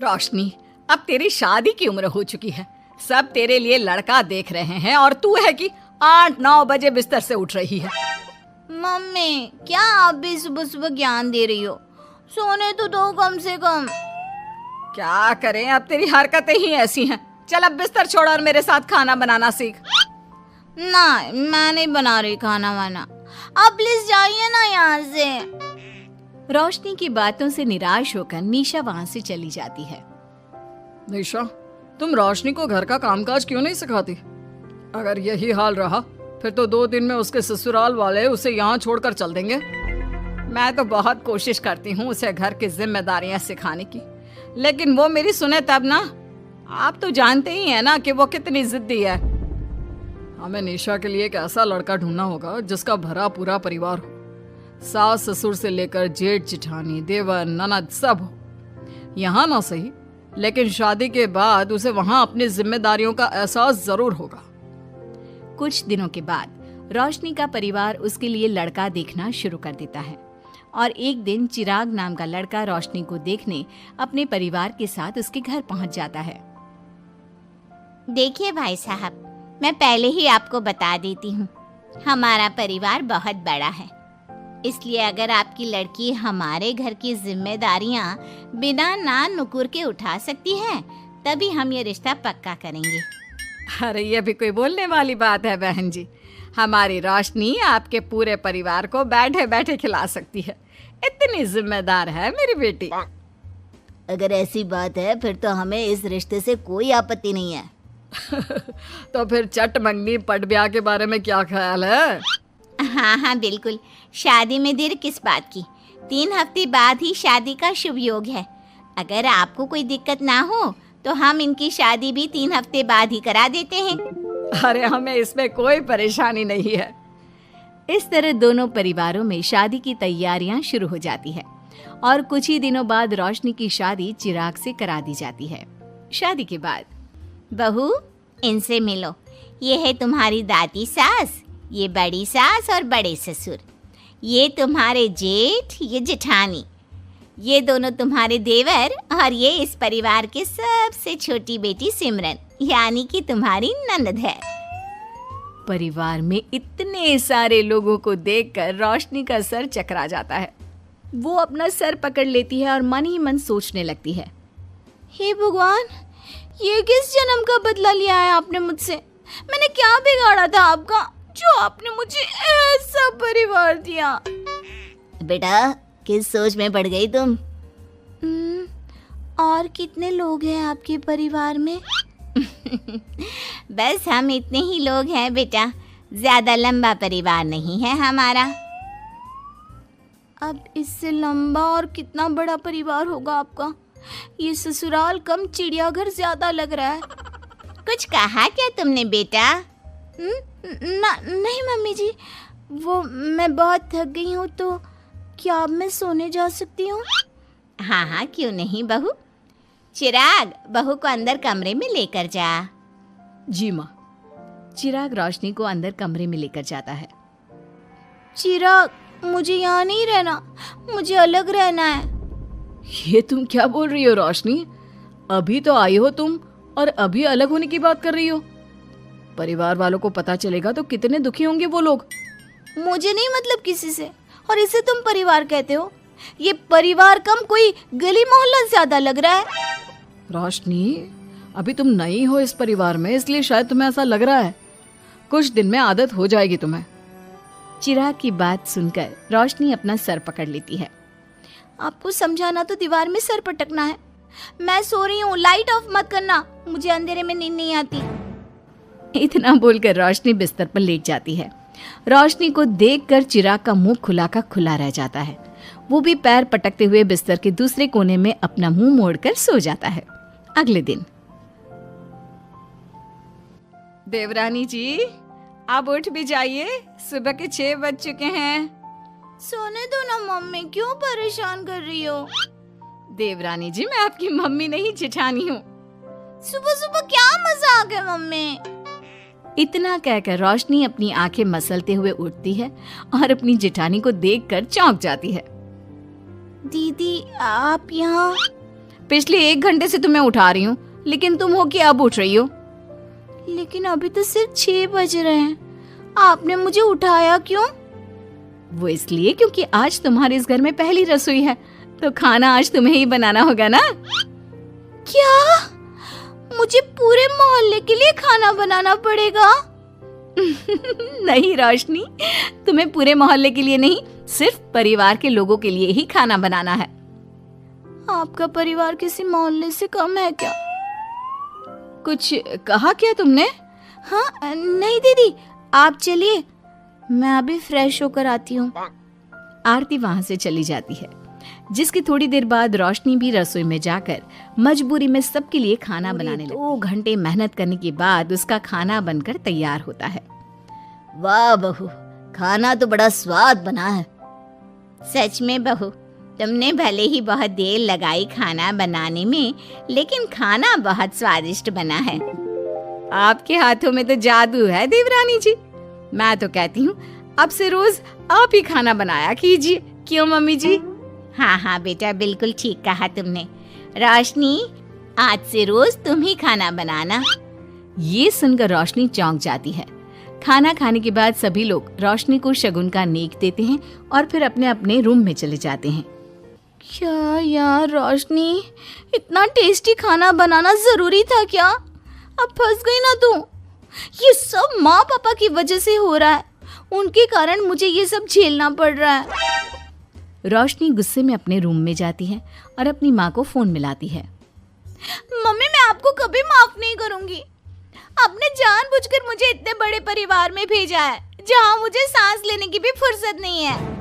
रोशनी, अब तेरी शादी की उम्र हो चुकी है। सब तेरे लिए लड़का देख रहे हैं और तू है कि 8-9 बजे बिस्तर से उठ रही है। मम्मी, क्या आप भी सुबह सुबह ज्ञान दे रही हो? सोने तो दो कम से कम। क्या करें, अब तेरी हरकतें ही ऐसी हैं। चल अब बिस्तर छोड़ और मेरे साथ खाना बनाना सीख। ना, मैं नहीं बना रही खाना वाना। आप प्लीज जाइए ना यहाँ से। रोशनी की बातों से निराश होकर निशा वहाँ से चली जाती है। निशा, तुम रोशनी को घर का कामकाज क्यों नहीं सिखाती? अगर यही हाल रहा फिर तो 2 दिन में उसके ससुराल वाले उसे यहाँ छोड़कर चल देंगे। मैं तो बहुत कोशिश करती हूँ उसे घर की जिम्मेदारियां सिखाने की, लेकिन वो मेरी सुने तब ना। आप तो जानते ही हैं ना कि वो कितनी जिद्दी है। हमें निशा के लिए एक ऐसा लड़का ढूंढना होगा जिसका भरा पूरा परिवार हो। सास ससुर से लेकर जेठ जेठानी देवर ननद सब हो। यहाँ ना सही, लेकिन शादी के बाद उसे वहाँ अपनी जिम्मेदारियों का एहसास जरूर होगा। कुछ दिनों के बाद रोशनी का परिवार उसके लिए लड़का देखना शुरू कर देता है और एक दिन चिराग नाम का लड़का रोशनी को देखने अपने परिवार के साथ उसके घर पहुंच जाता है। देखिए भाई साहब, मैं पहले ही आपको बता देती हूँ, हमारा परिवार बहुत बड़ा है, इसलिए अगर आपकी लड़की हमारे घर की जिम्मेदारियाँ बिना ना नुकुर के उठा सकती है तभी हम ये रिश्ता पक्का करेंगे। अरे ये भी कोई बोलने वाली बात है बहन जी। हमारी रोशनी आपके पूरे परिवार को बैठे बैठे खिला सकती है। इतनी जिम्मेदार है मेरी बेटी। अगर ऐसी बात है फिर तो हमें इस रिश्ते से कोई आपत्ति नहीं है। तो फिर चट मंगनी पट ब्याह के बारे में क्या ख्याल है? हाँ बिल्कुल, शादी में देर किस बात की। 3 हफ्ते बाद ही शादी का शुभ योग है। अगर आपको कोई दिक्कत ना हो तो हम इनकी शादी भी 3 हफ्ते बाद ही करा देते हैं। अरे हमें इसमें कोई परेशानी नहीं है। इस तरह दोनों परिवारों में शादी की तैयारियां शुरू हो जाती है और कुछ ही दिनों बाद रोशनी की शादी चिराग से करा दी जाती है। शादी के बाद, बहू, इनसे मिलो। ये है तुम्हारी दादी सास, ये बड़ी सास और बड़े ससुर, ये तुम्हारे जेठ, ये जेठानी, ये दोनों तुम्हारे देवर और ये इस परिवार की सबसे छोटी बेटी सिमरन, यानी कि तुम्हारी ननद है। परिवार में इतने सारे लोगों को देखकर रोशनी का सर चकरा जाता है। वो अपना सर पकड़ लेती है और मन ही मन सोचने लगती है, हे भगवान, ये किस जन्म का बदला लिया है आपने मुझसे? मैंने क्या बिगाड़ा था आपका जो आपने मुझे ऐसा परिवार दिया? बेटा, किस सोच में पड़ गई तुम? और कितने लोग हैं आपके परिवार में? बस हम इतने ही लोग हैं बेटा, ज्यादा लंबा परिवार नहीं है हमारा। अब इससे लंबा और कितना बड़ा परिवार होगा आपका? ये ससुराल कम चिड़ियाघर ज्यादा लग रहा है। कुछ कहा क्या तुमने बेटा? नहीं मम्मी जी, वो मैं बहुत थक गई हूँ, तो क्या अब मैं सोने जा सकती हूँ? हाँ, क्यों नहीं बहू। चिराग, बहू को अंदर कमरे में लेकर जा। जी माँ। चिराग रोशनी को अंदर कमरे में लेकर जाता है। चिराग, मुझे यहाँ नहीं रहना, मुझे अलग रहना है। ये तुम क्या बोल रही हो रोशनी? अभी तो आई हो तुम और अभी अलग होने की बात कर रही हो। परिवार वालों को पता चलेगा तो कितने दुखी होंगे वो लोग। मुझे नहीं मतलब किसी से, और इसे तुम परिवार कहते हो? ये परिवार कम कोई गली मोहल्ला ज्यादा लग रहा है। रोशनी, अभी तुम नई हो इस परिवार में, इसलिए शायद तुम्हें ऐसा लग रहा है। कुछ दिन में आदत हो जाएगी तुम्हें। चिराग की बात सुनकर रोशनी अपना सर पकड़ लेती है। आपको समझाना तो दीवार में सर पटकना है। मैं सो रही हूँ, लाइट ऑफ मत करना, मुझे अंधेरे में नींद नहीं आती। इतना बोलकर रोशनी बिस्तर पर लेट जाती है। रोशनी को देखकर चिराग का मुंह खुला का खुला रह जाता है। वो भी पैर पटकते हुए बिस्तर के दूसरे कोने में अपना मुंह मोड़कर सो जाता है। अगले दिन, देवरानी जी, आप उठ भी जाइए, सुबह के 6 बज चुके हैं। सोने दो ना मम्मी, क्यों परेशान कर रही हो? देवरानी जी, मैं आपकी मम्मी नहीं जेठानी हूँ। सुबह सुबह क्या मजाक है मम्मी? इतना कहकर रोशनी अपनी आंखें मसलते हुए उठती है और अपनी जेठानी को देखकर चौंक जाती है। दीदी, आप यहाँ? पिछले 1 घंटे से तुम्हें उठा रही हूँ, लेकिन तुम हो कि अब उठ रही हो। लेकिन अभी तो सिर्फ 6 बज रहे हैं, आपने मुझे उठाया क्यों? वो इसलिए क्योंकि आज तुम्हारे इस घर में पहली रसोई है, तो खाना आज तुम्हें ही बनाना होगा ना। क्या? मुझे पूरे मोहल्ले के लिए खाना बनाना पड़ेगा? नहीं रोशनी, तुम्हें पूरे मोहल्ले के लिए नहीं, सिर्फ परिवार के लोगों के लिए ही खाना बनाना है। आपका परिवार किसी मोहल्ले से कम है क्या? कुछ कहा क्या तुमने? हाँ नहीं दीदी, आप चलिए, मैं अभी फ्रेश होकर आती हूँ। आरती वहां से चली जाती है, जिसकी थोड़ी देर बाद रोशनी भी रसोई में जाकर मजबूरी में सबके लिए खाना बनाने लगी। 2 घंटे मेहनत करने के बाद उसका खाना बनकर तैयार होता है। वाह बहू, खाना तो बड़ा स्वाद बना है। सच में बहू, तुमने भले ही बहुत देर लगाई खाना बनाने में, लेकिन खाना बहुत स्वादिष्ट बना है। आपके हाथों में तो जादू है देवरानी जी। मैं तो कहती हूँ अब से रोज आप ही खाना बनाया कीजिए, क्यों मम्मी जी? हाँ हाँ बेटा, बिल्कुल ठीक कहा तुमने। रोशनी, आज से रोज तुम ही खाना बनाना। ये सुनकर रोशनी चौंक जाती है। खाना खाने के बाद सभी लोग रोशनी को शगुन का नेक देते हैं और फिर अपने अपने रूम में चले जाते हैं। क्या यार रोशनी, इतना टेस्टी खाना बनाना जरूरी था क्या? अब फंस गई ना तू। ये सब माँ पापा की वजह से हो रहा है, उनके कारण मुझे ये सब झेलना पड़ रहा है। रोशनी गुस्से में अपने रूम में जाती है और अपनी माँ को फोन मिलाती है। मम्मी, मैं आपको कभी माफ नहीं करूंगी। आपने जानबूझकर मुझे इतने बड़े परिवार में भेजा है, जहाँ मुझे सांस लेने की भी फुर्सत नहीं है।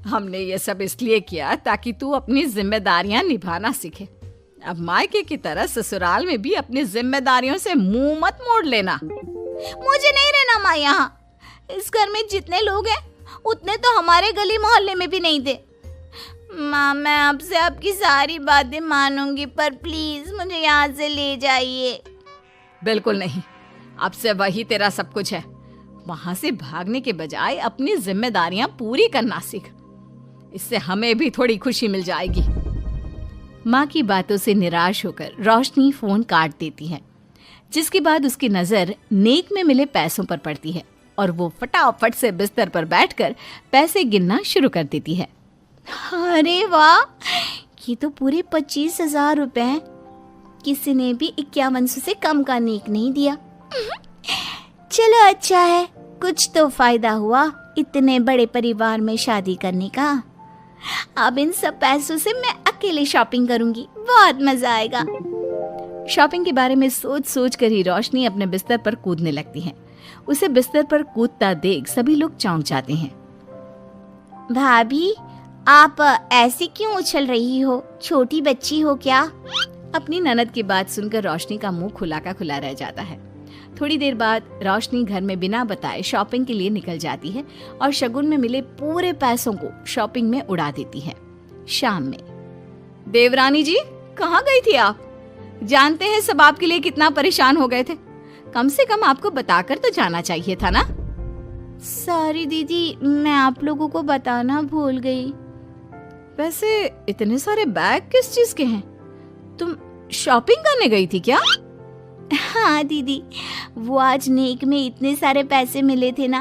हमने ये सब इसलिए किया ताकि तू अपनी जिम्मेदारियां निभाना सीखे। अब मायके की तरह ससुराल में भी अपनी जिम्मेदारियों से मुंह मत मोड़ लेना। मुझे नहीं रहना माँ यहाँ। इस घर में जितने लोग हैं उतने तो हमारे गली मोहल्ले में भी नहीं थे। माँ, मैं आपसे आपकी सारी बातें मानूंगी, पर प्लीज मुझे यहाँ से ले जाइए। बिल्कुल नहीं, अब से वही तेरा सब कुछ है। वहां से भागने के बजाय अपनी जिम्मेदारियां पूरी करना सीख, इससे हमें भी थोड़ी खुशी मिल जाएगी। माँ की बातों से निराश होकर रोशनी फोन काट देती है, जिसके बाद उसकी नजर नेक में मिले पैसों पर पड़ती है और वो फटाफट से बिस्तर पर बैठकर पैसे गिनना शुरू कर देती है। अरे वाह, ये तो पूरे 25,000 रुपए हैं। किसी ने भी 5100 से कम का नेक नहीं दिया। चलो अच्छा है, कुछ तो फायदा हुआ इतने बड़े परिवार में शादी करने का। अब इन सब पैसों से मैं अकेले शॉपिंग करूंगी, बहुत मजा आएगा। शॉपिंग के बारे में सोच सोच कर ही रोशनी अपने बिस्तर पर कूदने लगती है। उसे बिस्तर पर कूदता देख सभी लोग चौंक जाते हैं। भाभी, आप ऐसे क्यों उछल रही हो? छोटी बच्ची हो क्या? अपनी ननद की बात सुनकर रोशनी का मुंह खुला का खुला रह जाता है। थोड़ी देर बाद रोशनी घर में बिना बताए शॉपिंग के लिए निकल जाती है और शगुन में मिले पूरे पैसों को शॉपिंग में उड़ा देती है। शाम में, देवरानी जी कहाँ गई थी आप? जानते हैं सब आपके लिए कितना परेशान हो गए थे, कम से कम आपको बताकर तो जाना चाहिए था ना। सॉरी दीदी, मैं आप लोगों को बताना भूल गई। वैसे इतने सारे बैग किस चीज के हैं? तुम शॉपिंग करने गई थी क्या? हाँ दीदी, वो आज नेक में इतने सारे पैसे मिले थे ना,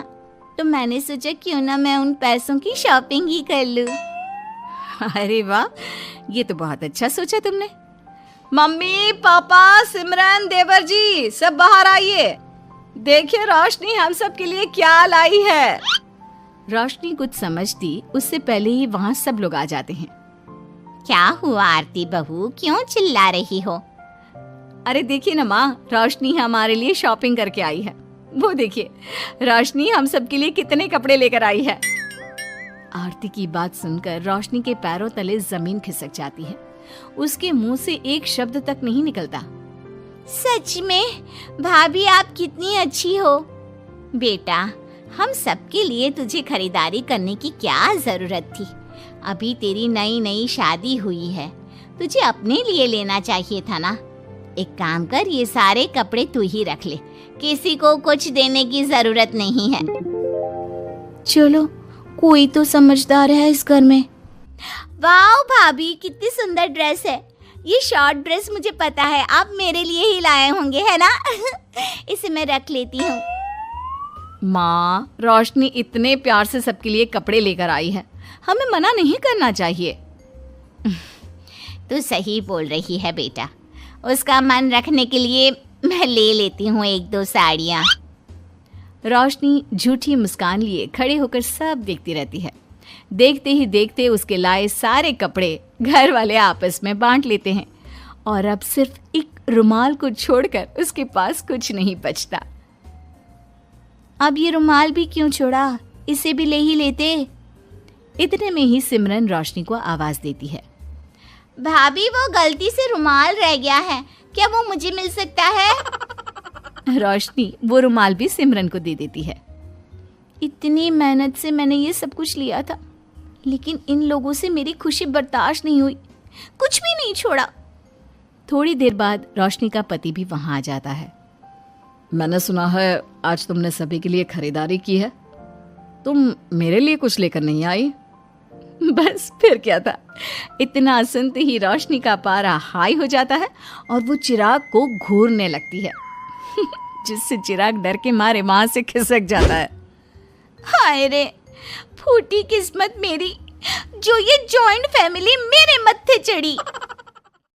तो मैंने सोचा क्यों ना मैं उन पैसों की शॉपिंग ही कर लूं। अरे वाह, ये तो बहुत अच्छा सोचा तुमने। मम्मी, पापा, सिमरन, देवर जी, सब बाहर आइए। देखिए रोशनी हम सब के लिए क्या लाई है। रोशनी कुछ समझती उससे पहले ही वहाँ सब लोग आ जाते हैं। क्या हुआ आरती बहू, क्यों चिल्ला रही हो? अरे देखिए ना माँ, रोशनी हमारे लिए शॉपिंग करके आई है। वो देखिए, रोशनी हम सब के लिए कितने कपड़े लेकर आई है। आरती की बात सुनकर रोशनी के पैरों तले जमीन खिसक जाती है। उसके मुंह से एक शब्द तक नहीं निकलता। सच में भाभी, आप कितनी अच्छी हो। बेटा, हम सबके लिए तुझे खरीदारी करने की क्या जरूरत थी? अभी तेरी नई नई शादी हुई है, तुझे अपने लिए लेना चाहिए था ना। एक काम कर, ये सारे कपड़े तू ही रख ले, किसी को कुछ देने की जरूरत नहीं है। चलो, कोई तो समझदार है इस घर में। वाह भाभी, कितनी सुंदर ड्रेस है। ये शॉर्ट ड्रेस मुझे पता है, आप मेरे लिए ही लाए होंगे, है ना? इसे मैं रख लेती हूँ। माँ, रोशनी इतने प्यार से सबके लिए कपड़े लेकर आई है, हमें मना नहीं करना चाहिए। तू सही बोल रही है बेटा, उसका मन रखने के लिए मैं ले लेती हूँ 1-2 साड़ियाँ। रोशनी झूठी मुस्कान लिए खड़े होकर सब देखती रहती है। देखते ही देखते उसके लाए सारे कपड़े घर वाले आपस में बांट लेते हैं और अब सिर्फ एक रुमाल को छोड़कर उसके पास कुछ नहीं बचता। अब ये रुमाल भी क्यों छोड़ा, इसे भी ले ही लेते। इतने में ही सिमरन रोशनी को आवाज देती है। भाभी, वो गलती से रुमाल रह गया है, क्या वो मुझे मिल सकता है? रोशनी वो रुमाल भी सिमरन को दे देती है। इतनी मेहनत से मैंने ये सब कुछ लिया था, लेकिन इन लोगों से मेरी खुशी बर्दाश्त नहीं हुई, कुछ भी नहीं छोड़ा। थोड़ी देर बाद रोशनी का पति भी वहां आ जाता है। मैंने सुना है आज तुमने सभी के लिए खरीदारी की है। तुम मेरे लिए कुछ लेकर नहीं आई? बस फिर क्या था, इतना सुनते ही रोशनी का पारा हाई हो जाता है और वो चिराग को घूरने लगती है, जिससे चिराग डर के मारे वहां से खिसक जाता है। हाय रे, फूटी किस्मत मेरी, जो ये जॉइंट फैमिली मेरे मत्थे चढ़ी।